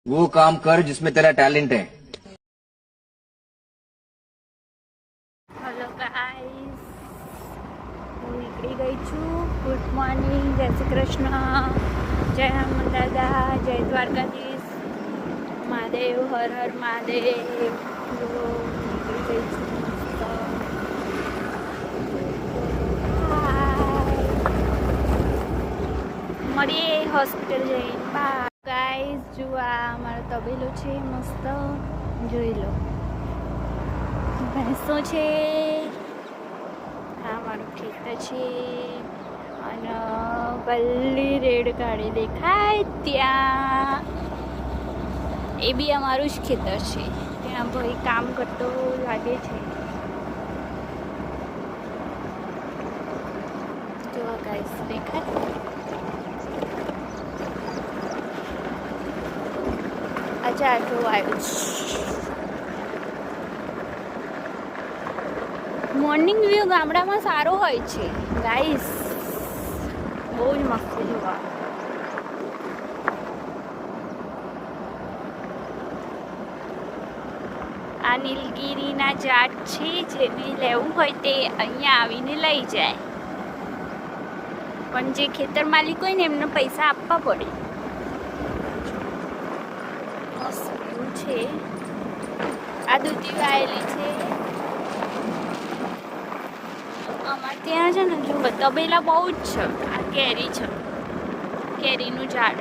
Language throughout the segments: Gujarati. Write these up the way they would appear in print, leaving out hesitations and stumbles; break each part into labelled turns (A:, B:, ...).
A: वो काम कर जिसमें तेरा टैलेंट है।
B: હેલો ગાઈસ, હું નીકળી ગઈ છું. ગુડ મોર્નિંગ, જય શ્રી કૃષ્ણ, જય હનુમાન દાદા, જય દ્વારકાધીશ, મહાદેવ, હર હર મહાદેવ. જો નીકળી ગઈ છું. મળીએ હોસ્પિટલ જઈને. Bye guys. જો આ અમારો તબેલો છે, મસ્ત જોઈ લો. ભેંસો છે, આ મારું ખેતર છે અને ગલ્લી રેડ ગાડી દેખાય ત્યાં, એ બી અમારું જ ખેતર છે. ત્યાં ભાઈ કામ કરતો લાગે છે. જો ગાઈસ દેખાય, અચ્છા જો આવ્યું છે. મોર્નિંગ વ્યૂ ગામડામાં સારો હોય છે ગાઈસ, બહુ જ મસ્ત જોવા. આ નીલગીરીના ઝાડ છે, જેને લેવું હોય તે અહીંયા આવીને લઈ જાય, પણ જે ખેતર માલિક હોય ને એમને પૈસા આપવા પડે. મસ્ત વ્યૂ છે. આ દૂધી વાયેલી છે. અમારે ત્યાં છે ને જો તબેલા બહુ જ છે. આ કેરી છે, કેરીનું ઝાડ.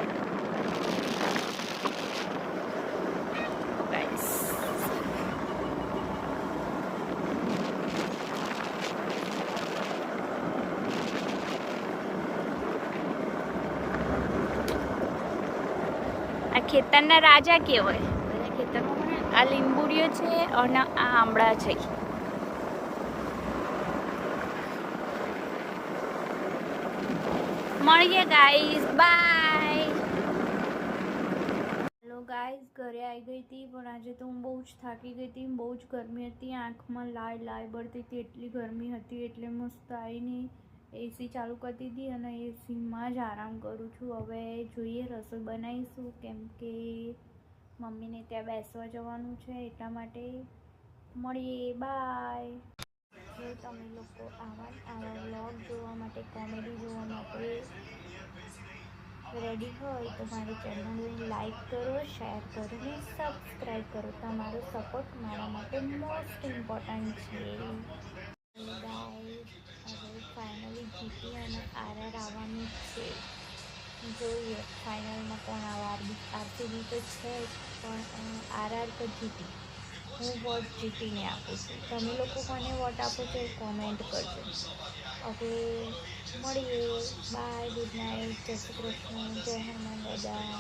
B: આ ખેતરના રાજા કહેવાય. બધા ખેતરમાં આ લીંબુડીઓ છે અને આ આંબળા છે. મળીએ ગાઈસ, બાય. હેલો ગાઈસ, ઘરે આવી ગઈ હતી, પણ આજે તો હું બહુ જ થાકી ગઈ હતી. બહુ જ ગરમી હતી, આંખમાં લાય બળતી હતી, એટલી ગરમી હતી. એટલે મસ્ત આવીને એસી ચાલુ કરી દીધી અને એસીમાં જ આરામ કરું છું. હવે જોઈએ રસોઈ બનાવીશું, કેમ કે મમ્મીને ત્યાં બેસવા જવાનું છે, એટલા માટે. મળીએ, બાય. જો તમે લોકો આવા વ્લોગ જોવા માટે, કોમેડી જોવા માટે રેડી હોય તો મારી ચેનલને લાઈક કરો, શેર કરો અને સબસ્ક્રાઈબ કરો. તમારો સપોર્ટ મારા માટે મોસ્ટ ઇમ્પોર્ટન્ટ છે. ગાઈસ, હવે ફાઇનલી જીતી અને આરઆર આવવાનું છે. જોઈએ ફાઇનલમાં કોણ આવે. આરસીબી તો છે જ, પણ આરઆર તો જીતી. હું વોટ જીતીને આપું છું. તમે લોકો કોને વોટ આપો છો એ કોમેન્ટ કરજો. ઓકે, મળીએ, બાય, ગુડ નાઇટ, જય શ્રી કૃષ્ણ, જય હનુમાન દાદા.